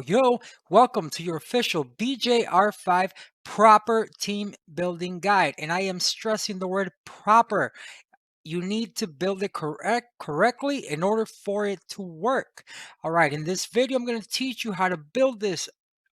Yo, welcome to your official BJR5 proper team building guide. And I am stressing the word proper. You need to build it correctly in order for it to work. All right, in this video, I'm going to teach you how to build this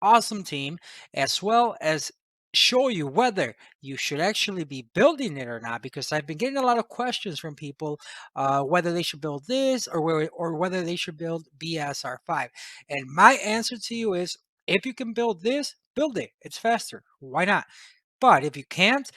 awesome team, as well as show you whether you should actually be building it or not, because I've been getting a lot of questions from people whether they should build this or whether they should build BSR5. And my answer to you is, if you can build this, build it. It's faster. Why not? But if you can't,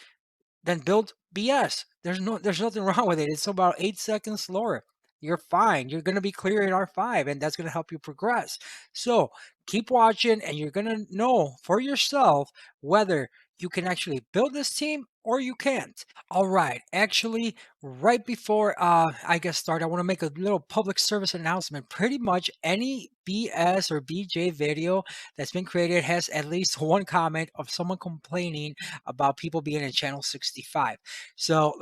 then build BS. There's nothing wrong with it. It's about 8 seconds slower. You're fine. You're gonna be clear in R5, and that's gonna help you progress. So keep watching, and you're gonna know for yourself whether you can actually build this team or you can't. All right. Actually, right before I get started, I want to make a little public service announcement. Pretty much any BS or BJ video that's been created has at least one comment of someone complaining about people being in channel 65. So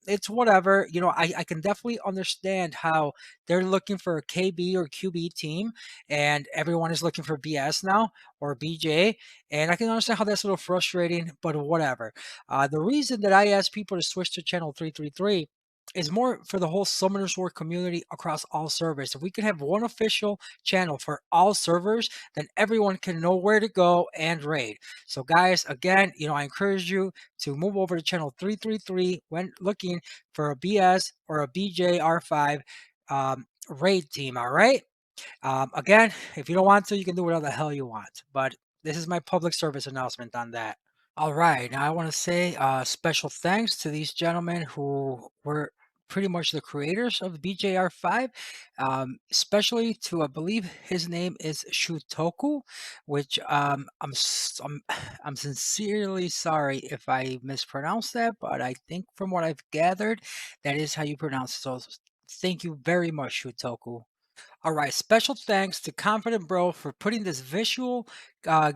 it's whatever. I can definitely understand how they're looking for a KB or QB team, and everyone is looking for BS now or BJ. And I can understand how that's a little frustrating, but whatever. The reason that I ask people to switch to channel 333 is more for the whole Summoners War community across all servers. If we can have one official channel for all servers, then everyone can know where to go and raid. So guys, again, I encourage you to move over to channel 333 when looking for a BS or a BJR5 raid team, all right? Again, if you don't want to, you can do whatever the hell you want. But this is my public service announcement on that. All right. Now I want to say special thanks to these gentlemen who were pretty much the creators of BJR5, especially to, I believe his name is Shootoku, which I'm sincerely sorry if I mispronounced that, but I think from what I've gathered, that is how you pronounce it. So thank you very much, Shootoku. All right, special thanks to Confident Bro for putting this visual uh,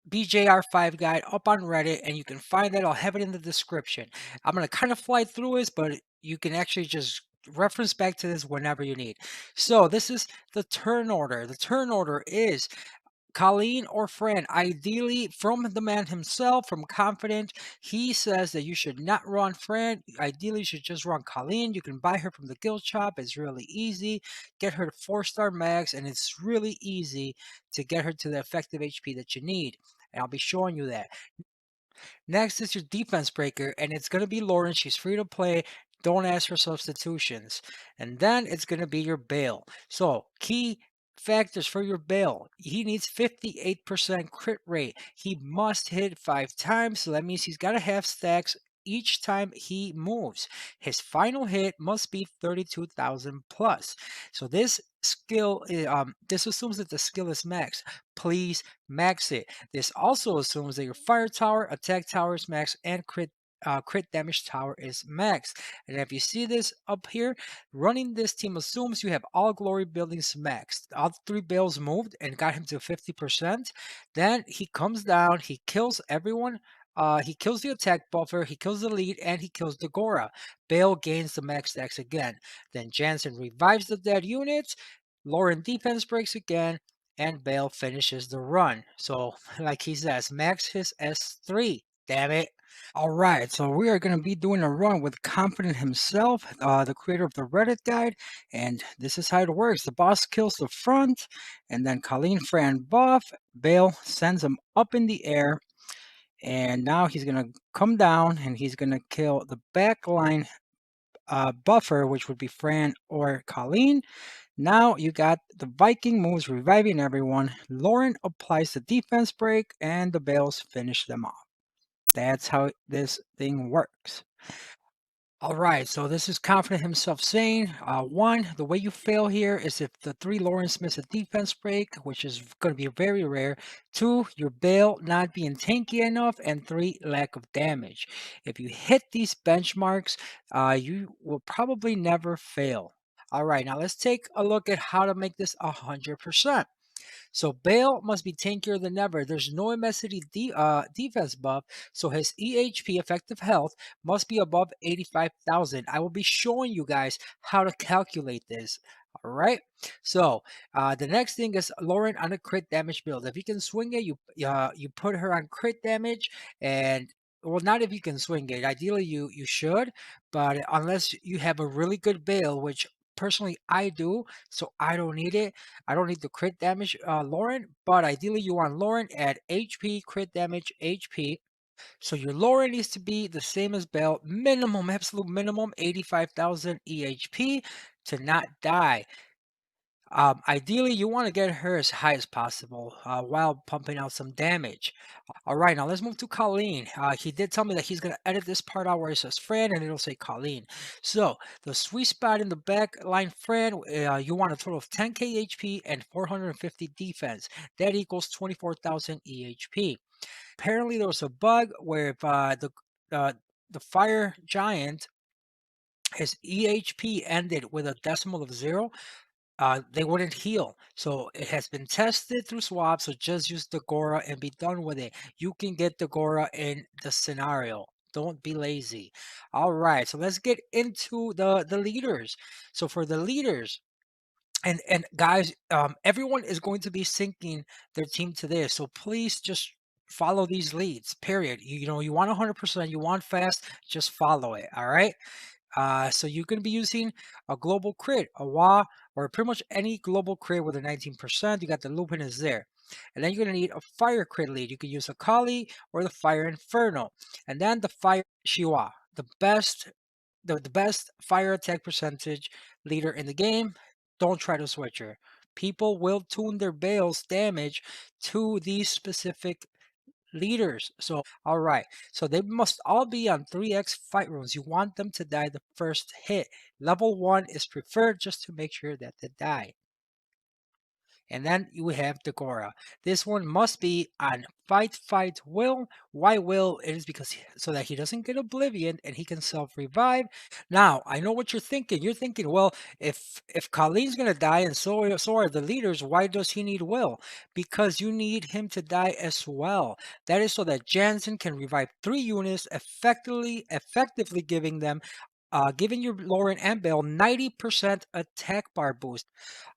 BJR5 guide up on Reddit, and you can find that. I'll have it in the description. I'm going to kind of fly through this, but you can actually just reference back to this whenever you need. So this is the turn order. The turn order is Colleen or Fran, ideally from the man himself, from Confident. He says that you should not run Fran. Ideally, you should just run Colleen. You can buy her from the guild shop. It's really easy. Get her to 4-star max, and it's really easy to get her to the effective HP that you need. And I'll be showing you that. Next is your defense breaker, and it's going to be Lauren. She's free to play. Don't ask for substitutions. And then it's going to be your bail. So key factors for your bail. He needs 58% crit rate. He must hit 5 times. So that means he's got to have stacks each time he moves. His final hit must be 32,000 plus. So this skill, this assumes that the skill is max. Please max it. This also assumes that your fire tower, attack tower is max, and crit damage tower is max. And if you see this up here, running this team assumes you have all glory buildings maxed. All 3 bales moved and got him to 50%. Then he comes down, he kills everyone. He kills the attack buffer, he kills the lead, and he kills the Gora. Bale gains the max stacks again. Then Jansen revives the dead units. Lauren defense breaks again, and Bale finishes the run. So, like he says, max his S3. Damn it. All right, so we are going to be doing a run with Confident himself, the creator of the Reddit guide, and this is how it works. The boss kills the front, and then Colleen Fran buff. Bale sends him up in the air, and now he's going to come down, and he's going to kill the back line buffer, which would be Fran or Colleen. Now you got the Viking moves reviving everyone. Lauren applies the defense break, and the Bales finish them off. That's how this thing works. All right, so this is Confident himself saying, 1, the way you fail here is if the 3 Lawrence miss a defense break, which is going to be very rare. 2, your bail not being tanky enough, and 3, lack of damage. If you hit these benchmarks, you will probably never fail. All right, now let's take a look at how to make this 100%. So Bale must be tankier than ever. There's no immensity defense buff, so his EHP effective health must be above 85,000. I will be showing you guys how to calculate this. All right. So the next thing is Lauren on a crit damage build. If you can swing it, you put her on crit damage, and well, not if you can swing it. Ideally, you should, but unless you have a really good Bale, which personally I do, so I don't need it. I don't need the crit damage Lauren, but ideally you want Lauren at HP, crit damage, HP. So your Lauren needs to be the same as Bell, minimum, absolute minimum, 85,000 EHP to not die. Ideally, you want to get her as high as possible while pumping out some damage. All right, now let's move to Colleen. He did tell me that he's going to edit this part out where it says Fran and it'll say Colleen. So the sweet spot in the back line Fran, you want a total of 10k HP and 450 defense. That equals 24,000 EHP. Apparently, there was a bug where if uh, the fire giant, his EHP ended with a decimal of 0, they wouldn't heal. So it has been tested through swap. So just use the Gora and be done with it. You can get the Gora in the scenario. Don't be lazy. All right. So let's get into the leaders. So for the leaders, and guys, everyone is going to be syncing their team to this. So please just follow these leads. Period. You know, you want 100%. You want fast. Just follow it. All right. So you can be using a global crit, a WA, or pretty much any global crit with a 19%. You got the Lupin is there. And then you're going to need a fire crit lead. You can use a Kali or the Fire Inferno. And then the Fire Shiwa, the best fire attack percentage leader in the game. Don't try to switch her. People will tune their bales damage to these specific leaders. So, all right. So they must all be on 3x fight runes. You want them to die the first hit. Level 1 is preferred just to make sure that they die. And then you have the Gora. This one must be on fight will. Why will? It is because so that he doesn't get oblivion and he can self-revive. Now, I know what you're thinking. You're thinking, well, if Colleen's gonna die and so are the leaders, why does he need will? Because you need him to die as well. That is so that Jansen can revive 3 units effectively giving your Lauren and Bale 90% attack bar boost.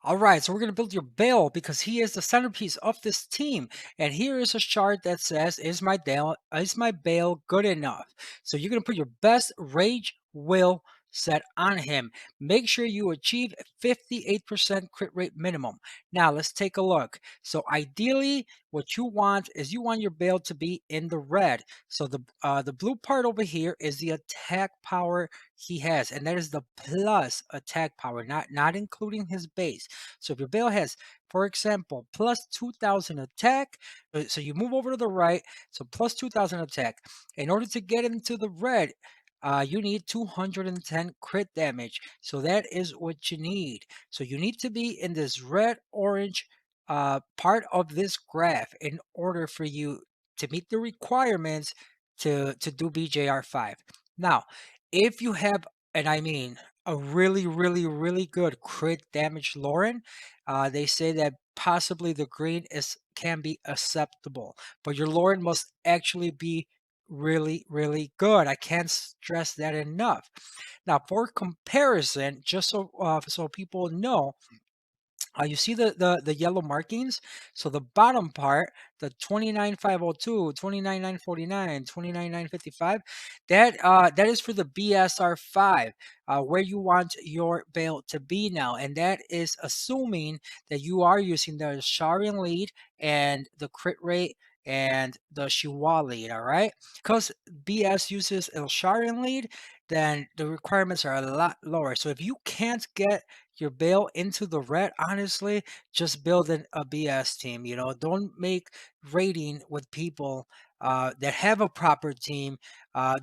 All right, so we're going to build your Bale because he is the centerpiece of this team. And here is a chart that says, is my Bale good enough? So you're going to put your best rage will set on him. Make sure you achieve 58% crit rate minimum. Now let's take a look. So ideally, what you want is you want your Bale to be in the red. So the blue part over here is the attack power he has, and that is the plus attack power, not including his base. So if your Bale has, for example, plus 2,000 attack, so you move over to the right, so plus 2,000 attack. In order to get into the red, you need 210 crit damage. So that is what you need. So you need to be in this red orange part of this graph in order for you to meet the requirements to do BJR5. Now, if you have, and I mean a really good crit damage Lauren, they say that possibly the green is can be acceptable, but your Lauren must actually be really good. I can't stress that enough. Now, for comparison, just so people know, you see the yellow markings? So the bottom part, the 29,502, 29,949, 29,955, that is for the BSR5, where you want your bail to be now. And that is assuming that you are using the Sharian lead and the crit rate and the Shiwa lead, all right? Because BS uses El Sharian lead, then the requirements are a lot lower. So if you can't get your bail into the red, honestly, just build a BS team. You know, don't make raiding with people that have a proper team.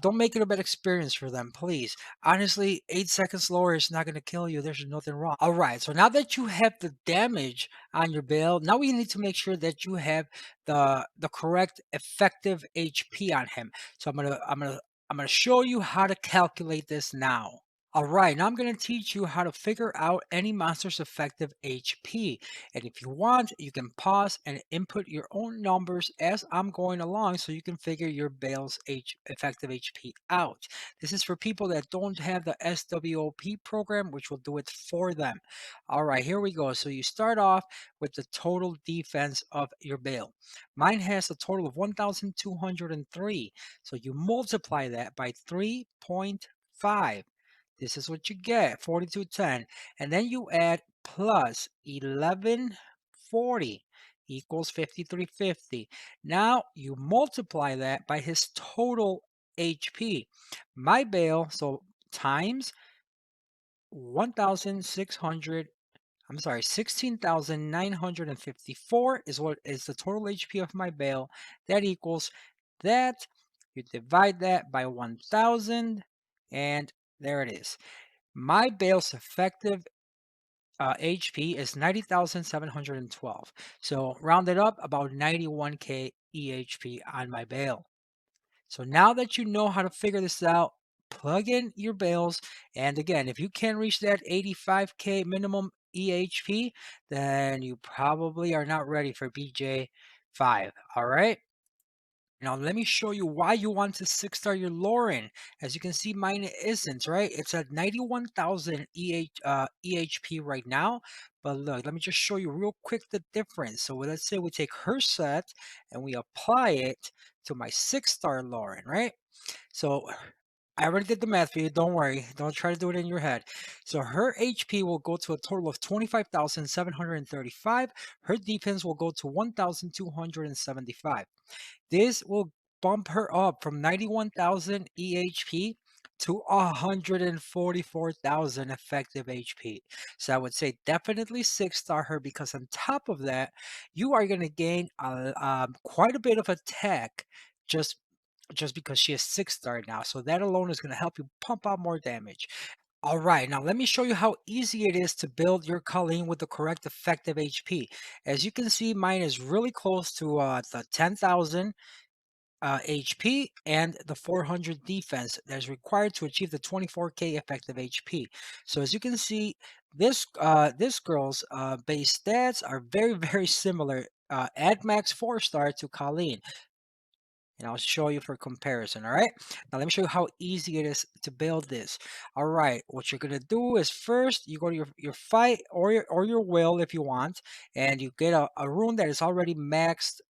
Don't make it a bad experience for them, please. Honestly, 8 seconds lower is not going to kill you. There's nothing wrong. All right, so now that you have the damage on your bail, now we need to make sure that you have the correct effective HP on him. So I'm gonna show you how to calculate this now. All right, now I'm going to teach you how to figure out any monster's effective HP. And if you want, you can pause and input your own numbers as I'm going along so you can figure your Bale's effective HP out. This is for people that don't have the SWOP program, which will do it for them. All right, here we go. So you start off with the total defense of your Bale. Mine has a total of 1,203. So you multiply that by 3.5. This is what you get, 4210. And then you add plus 1140 equals 5350. Now you multiply that by his total HP. My Bale, so times 1,600, I'm sorry, 16,954 is what is the total HP of my Bale. That equals that. You divide that by 1,000, and there it is. My Bale's effective HP is 90,712. So rounded up about 91k EHP on my Bale. So now that you know how to figure this out, plug in your Bales. And again, if you can't reach that 85k minimum EHP, then you probably are not ready for BJ5. All right. Now let me show you why you want to 6-star your Lauren. As you can see, mine isn't, right? It's at 91,000 EHP right now. But look, let me just show you real quick the difference. So let's say we take her set and we apply it to my 6-star Lauren, right? So I already did the math for you. Don't worry. Don't try to do it in your head. So her HP will go to a total of 25,735. Her defense will go to 1,275. This will bump her up from 91,000 EHP to 144,000 effective HP. So I would say definitely 6-star her, because on top of that, you are going to gain quite a bit of attack just because she is 6-star now. So that alone is going to help you pump out more damage. All right, now let me show you how easy it is to build your Colleen with the correct effective HP. As you can see, mine is really close to the 10,000 HP and the 400 defense that is required to achieve the 24k effective HP. So as you can see, this girl's base stats are very very similar. At max 4-star to Colleen. And I'll show you for comparison. All right. Now let me show you how easy it is to build this. All right. What you're gonna do is first you go to your fight or your will if you want, and you get a rune that is already maxed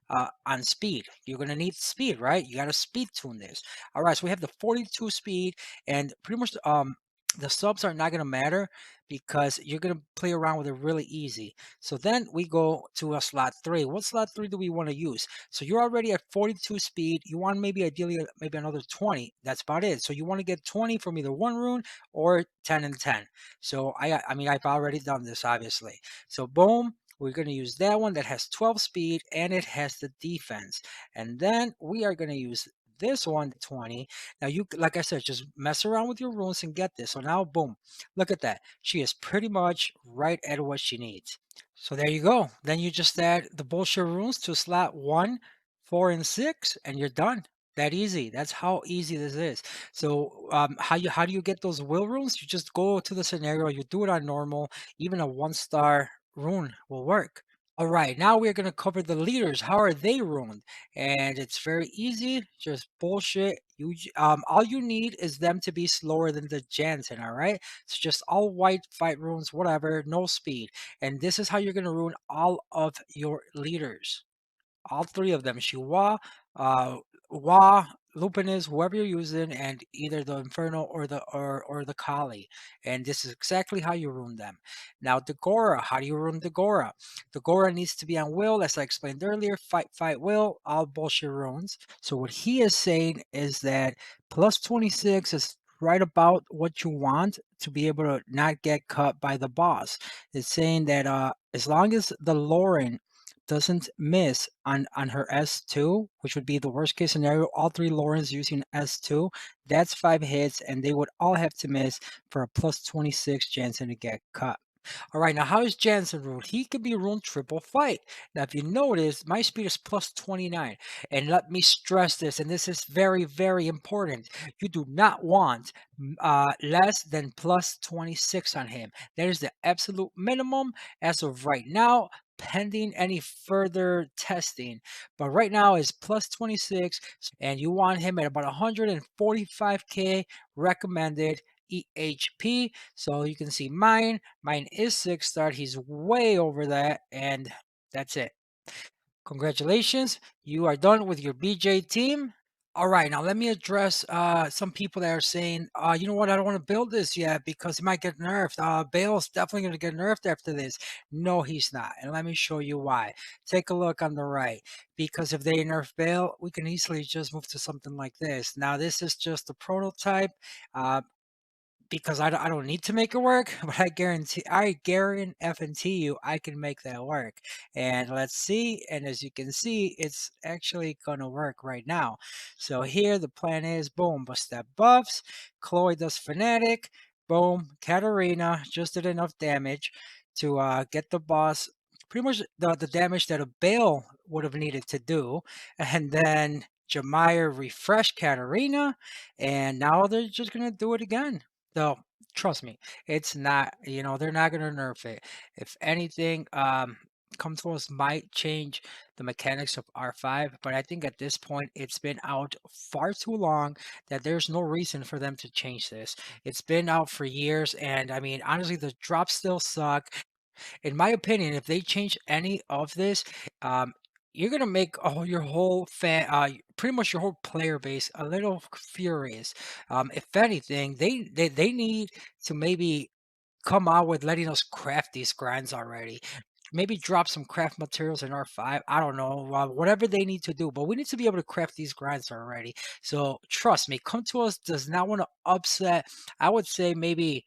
on speed. You're gonna need speed, right? You gotta speed tune this. All right, so we have the 42 speed, and pretty much the subs are not gonna matter because you're gonna play around with it really easy. So then we go to a slot 3. What slot 3 do we want to use? So you're already at 42 speed. You want maybe ideally maybe another 20. That's about it. So you want to get 20 from either one rune or 10 and 10. So I mean I've already done this obviously. So boom, we're going to use that one that has 12 speed and it has the defense. And then we are going to use this one, 20. Now you, like I said, just mess around with your runes and get this. So now, boom, look at that. She is pretty much right at what she needs. So there you go. Then you just add the bullshit runes to slot 1, 4, and 6, and you're done. That easy. That's how easy this is. So how do you get those will runes? You just go to the scenario. You do it on normal. Even a 1-star rune will work. All right, now we're going to cover the leaders. How are they ruined? And it's very easy, just bullshit. All you need is them to be slower than the Jansen, all right? It's just all white fight runes, whatever, no speed. And this is how you're going to ruin all of your leaders. All 3 of them, Shiwa, uh, Wa, Lupinus, whoever you're using, and either the Inferno or the Kali. And this is exactly how you ruin them. Now, the Gora, how do you ruin the Gora? The Gora needs to be on will, as I explained earlier. Fight, fight, will, all bullshit runes. So what he is saying is that plus 26 is right about what you want to be able to not get cut by the boss. It's saying that as long as the Lauren doesn't miss on her S2, which would be the worst case scenario, all 3 Laurens using S2, that's 5 hits, and they would all have to miss for a plus 26 Jansen to get cut. All right, now how is Jansen ruled? He could be ruled triple fight. Now, if you notice, my speed is plus 29. And let me stress this, and this is very, very important. You do not want less than plus 26 on him. That is the absolute minimum as of right now, pending any further testing. But right now is plus 26, and you want him at about 145k recommended EHP. So you can see mine is 6-star. He's way over that, and that's it. Congratulations, you are done with your BJ team. All right, now let me address some people that are saying, you know what, I don't want to build this yet because it might get nerfed. Bale's definitely going to get nerfed after this. No, he's not. And let me show you why. Take a look on the right. Because if they nerf Bale, we can easily just move to something like this. Now, this is just a prototype. Because I don't need to make it work, but I guarantee you I can make that work. And let's see. And as you can see, it's actually gonna work right now. So here the plan is boom, step buffs. Chloe does fanatic. Boom, Katarina just did enough damage to get the boss pretty much the damage that a Bale would have needed to do. And then Jemire refreshed Katarina, and now they're just gonna do it again. So trust me, it's not, they're not going to nerf it. If anything, Come to Us might change the mechanics of R5, but I think at this point it's been out far too long that there's no reason for them to change this. It's been out for years, and I mean, honestly, the drops still suck. In my opinion, if they change any of this, um, you're gonna make your whole pretty much your whole player base a little furious. If anything, they need to maybe come out with letting us craft these grinds already. Maybe drop some craft materials in R5. I don't know, whatever they need to do, but we need to be able to craft these grinds already. So trust me, Come to Us does not want to upset. I would say maybe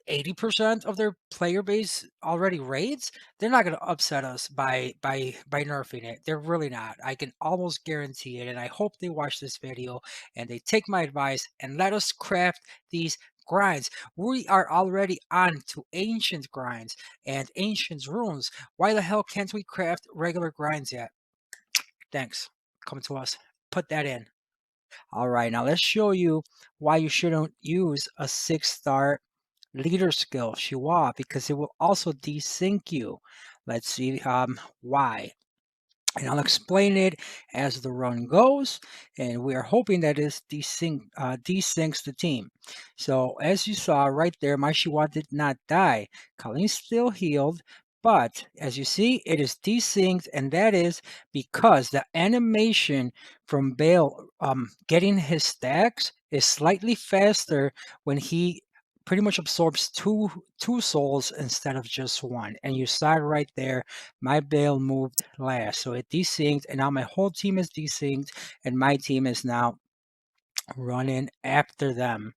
80% of their player base already raids. They're not going to upset us by nerfing it. They're really not. I can almost guarantee it, and I hope they watch this video and they take my advice and let us craft these grinds. We are already on to ancient grinds and ancient runes. Why the hell can't we craft regular grinds yet? Thanks. Come to Us. Put that in. All right, now let's show you why you shouldn't use a 6-star leader skill, Shiwa, because it will also desync you. Let's see why. And I'll explain it as the run goes, and we are hoping that it desyncs the team. So as you saw right there, my Shiwa did not die. Colleen still healed, but as you see, it is desynced, and that is because the animation from Bale getting his stacks is slightly faster when he pretty much absorbs two souls instead of just one. And you saw it right there. My Bale moved last, so it desynced, and now my whole team is desynced, and my team is now running after them.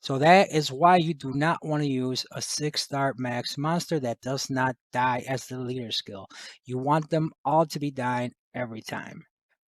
So that is why you do not want to use a 6-star max monster that does not die as the leader skill. You want them all to be dying every time.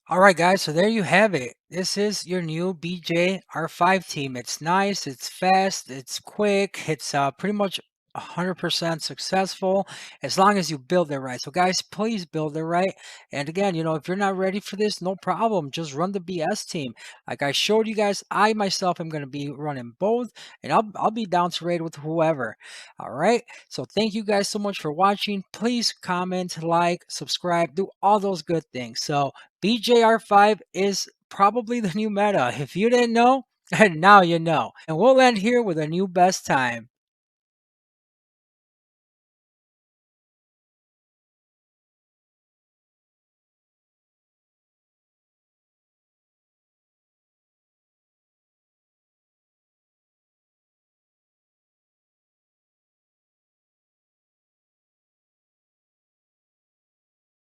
All right, guys, so there you have it. This is your new BJR5 team. It's nice, it's fast, it's quick, it's pretty much 100% successful as long as you build it right. So, guys, please build it right. And again, if you're not ready for this, no problem. Just run the BS team. Like I showed you guys, I myself am going to be running both, and I'll be down to raid with whoever. All right. So, thank you guys so much for watching. Please comment, like, subscribe, do all those good things. So, BJR5 is probably the new meta. If you didn't know, and now you know. And we'll end here with a new best time.